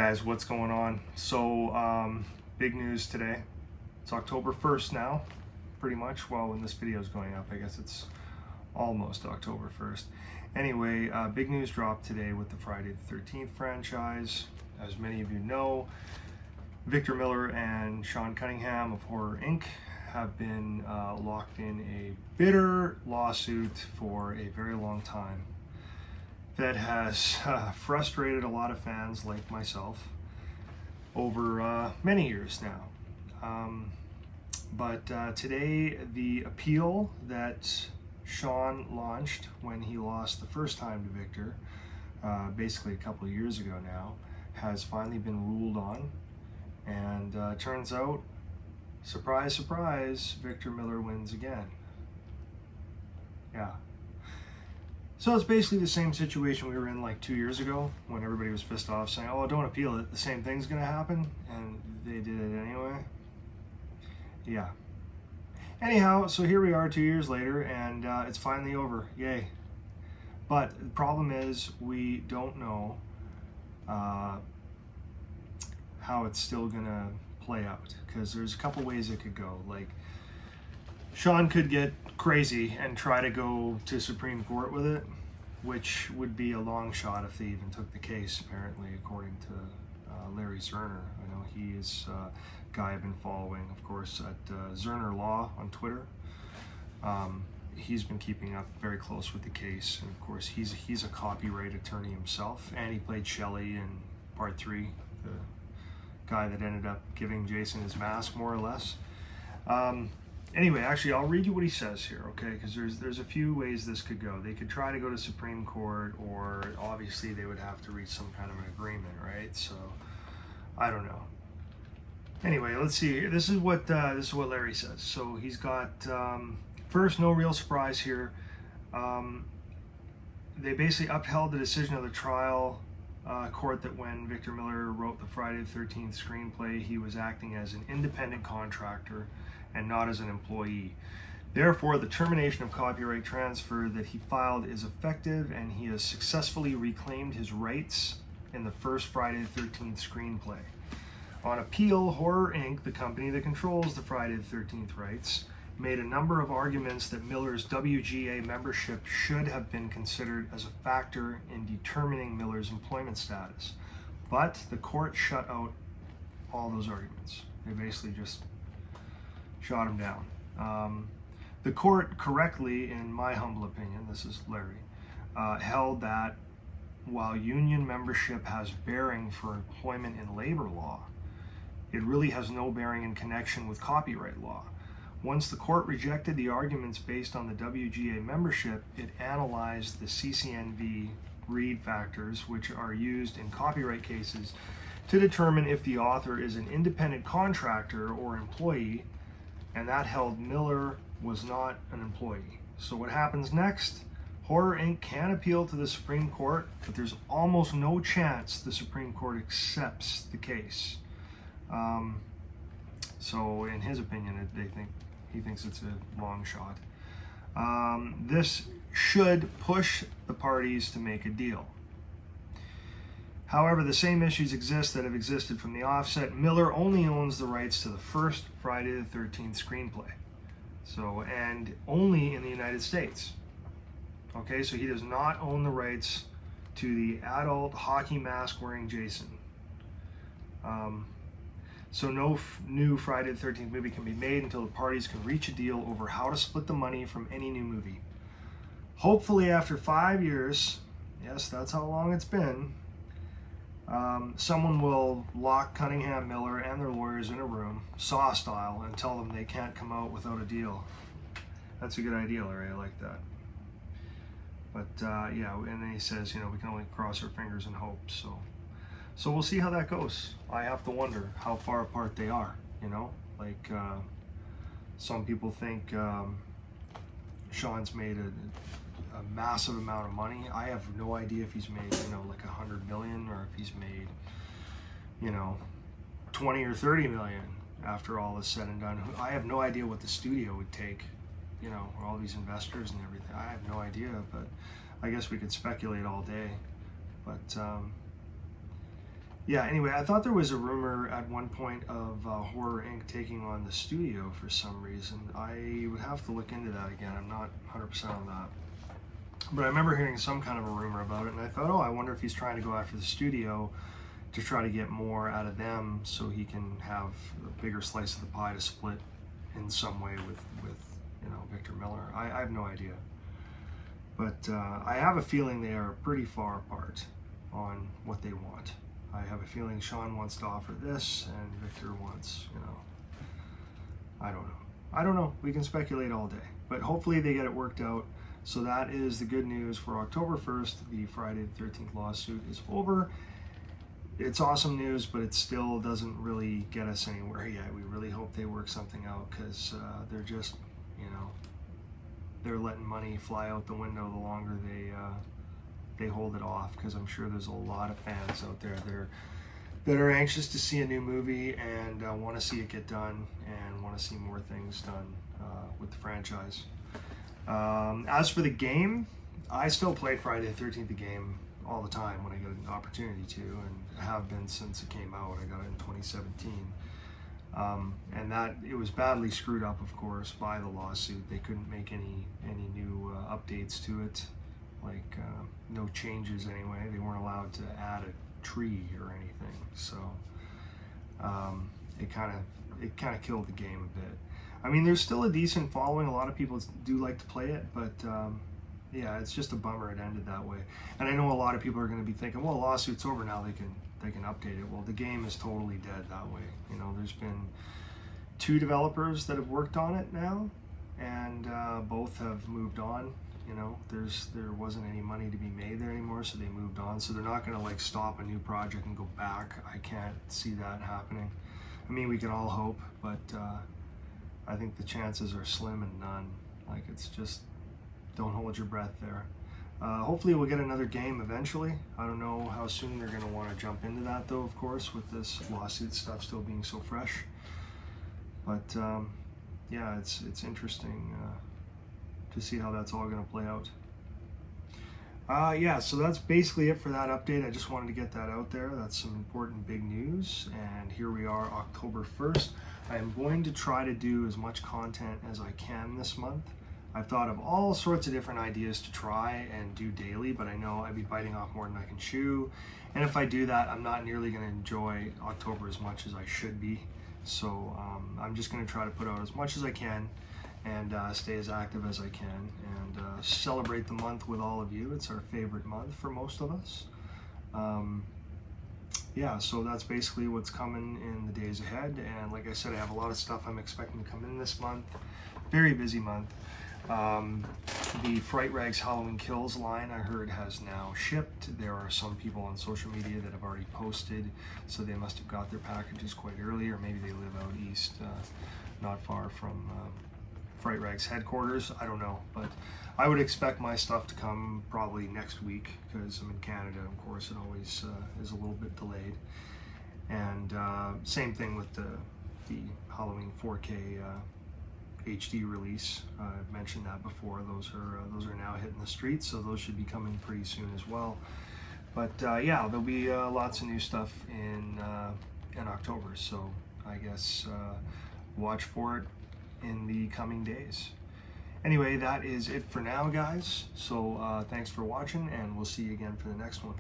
guys, what's going on? So big news today. It's October 1st now, pretty much. Well, when this video is going up, I guess it's almost October 1st. Anyway, big news dropped today with the Friday the 13th franchise. As many of you know, Victor Miller and Sean Cunningham of Horror Inc. have been locked in a bitter lawsuit for a very long time that has frustrated a lot of fans like myself over many years now. But today, the appeal that Sean launched when he lost the first time to Victor, basically a couple of years ago now, has finally been ruled on. And turns out, surprise, surprise, Victor Miller wins again. Yeah. So it's basically the same situation we were in like 2 years ago when everybody was pissed off saying, oh, don't appeal it, the same thing's gonna happen, and they did it anyway. Yeah. Anyhow, so here we are 2 years later, and it's finally over. Yay. But the problem is we don't know how it's still gonna play out, because there's a couple ways it could go. Like, Sean could get crazy and try to go to Supreme Court with it, which would be a long shot if they even took the case, apparently, according to Larry Zerner. I know he is a guy I've been following, of course, at Zerner Law on Twitter. He's been keeping up very close with the case, and of course he's a copyright attorney himself, and he played Shelley in Part 3, the guy that ended up giving Jason his mask, more or less. Anyway, actually, I'll read you what he says here, okay? Because there's a few ways this could go. They could try to go to Supreme Court, or obviously they would have to reach some kind of an agreement, right? So I don't know. Anyway, let's see. This is what Larry says. So he's got first, no real surprise here. They basically upheld the decision of the trial court that when Victor Miller wrote the Friday the 13th screenplay, he was acting as an independent contractor and not as an employee. Therefore, the termination of copyright transfer that he filed is effective, and he has successfully reclaimed his rights in the first Friday the 13th screenplay. On appeal, Horror Inc., the company that controls the Friday the 13th rights, made a number of arguments that Miller's WGA membership should have been considered as a factor in determining Miller's employment status. But the court shut out all those arguments. They basically just shot him down. The court correctly, in my humble opinion, this is Larry, held that while union membership has bearing for employment in labor law, it really has no bearing in connection with copyright law. Once the court rejected the arguments based on the WGA membership, it analyzed the CCNV Reed factors, which are used in copyright cases to determine if the author is an independent contractor or employee, and that held Miller was not an employee. So what happens next? Horror Inc. can appeal to the Supreme Court, but there's almost no chance the Supreme Court accepts the case. So in his opinion, he thinks it's a long shot. This should push the parties to make a deal. However, the same issues exist that have existed from the offset. Miller only owns the rights to the first Friday the 13th screenplay. So, and only in the United States. Okay, so he does not own the rights to the adult hockey mask wearing Jason. So no new Friday the 13th movie can be made until the parties can reach a deal over how to split the money from any new movie. Hopefully after 5 years, yes, that's how long it's been, someone will lock Cunningham, Miller, and their lawyers in a room, Saw style, and tell them they can't come out without a deal. That's a good idea, Larry. I like that. But yeah, and then he says, we can only cross our fingers and hope. So we'll see how that goes. I have to wonder how far apart they are. Like some people think Sean's made a massive amount of money. I have no idea if he's made, like 100 million, or if he's made, 20 or 30 million after all is said and done. I have no idea what the studio would take, all these investors and everything. I have no idea, but I guess we could speculate all day. But Yeah, anyway, I thought there was a rumor at one point of Horror Inc. taking on the studio for some reason. I would have to look into that again. I'm not 100% on that. But I remember hearing some kind of a rumor about it, and I thought, oh, I wonder if he's trying to go after the studio to try to get more out of them so he can have a bigger slice of the pie to split in some way with Victor Miller. I have no idea. But I have a feeling they are pretty far apart on what they want. I have a feeling Sean wants to offer this and Victor wants, I don't know. I don't know. We can speculate all day. But hopefully they get it worked out. So that is the good news for October 1st. The Friday the 13th lawsuit is over. It's awesome news, but it still doesn't really get us anywhere yet. We really hope they work something out because they're just, they're letting money fly out the window the longer they hold it off, because I'm sure there's a lot of fans out there that are anxious to see a new movie and want to see it get done and want to see more things done with the franchise. As for the game, I still play Friday the 13th the game all the time when I get an opportunity to, and have been since it came out. I got it in 2017. And that it was badly screwed up, of course, by the lawsuit. They couldn't make any new updates to it, like no changes anyway. They weren't allowed to add a tree or anything. So it kind of killed the game a bit. I mean, there's still a decent following. A lot of people do like to play it, but yeah, it's just a bummer it ended that way. And I know a lot of people are going to be thinking, well, lawsuit's over now, they can update it. Well, the game is totally dead that way. There's been 2 developers that have worked on it now, and both have moved on. There wasn't any money to be made there anymore, so they moved on. So they're not going to like stop a new project and go back. I can't see that happening. I mean, we can all hope, but I think the chances are slim and none. Like, it's just, don't hold your breath there. Hopefully we'll get another game eventually. I don't know how soon they're going to want to jump into that, though, of course, with this lawsuit stuff still being so fresh. But yeah, it's interesting to see how that's all going to play out. Yeah, so that's basically it for that update. I just wanted to get that out there. That's some important big news, and here we are, October 1st. I am going to try to do as much content as I can this month. I've thought of all sorts of different ideas to try and do daily, but I know I'd be biting off more than I can chew. And if I do that, I'm not nearly going to enjoy October as much as I should be. So I'm just going to try to put out as much as I can and stay as active as I can and celebrate the month with all of you. It's our favorite month for most of us. Yeah, so that's basically what's coming in the days ahead. And like I said, I have a lot of stuff I'm expecting to come in this month. Very busy month. The Fright Rags Halloween Kills line, I heard, has now shipped. There are some people on social media that have already posted, so they must have got their packages quite early, or maybe they live out east, not far from Fright Rags headquarters. I don't know, but I would expect my stuff to come probably next week, because I'm in Canada. Of course, it always is a little bit delayed. And same thing with the Halloween 4K HD release. I've mentioned that before. Those are now hitting the streets, so those should be coming pretty soon as well. But yeah, there'll be lots of new stuff in October, so I guess watch for it in the coming days. Anyway, that is it for now, guys. So thanks for watching, and we'll see you again for the next one.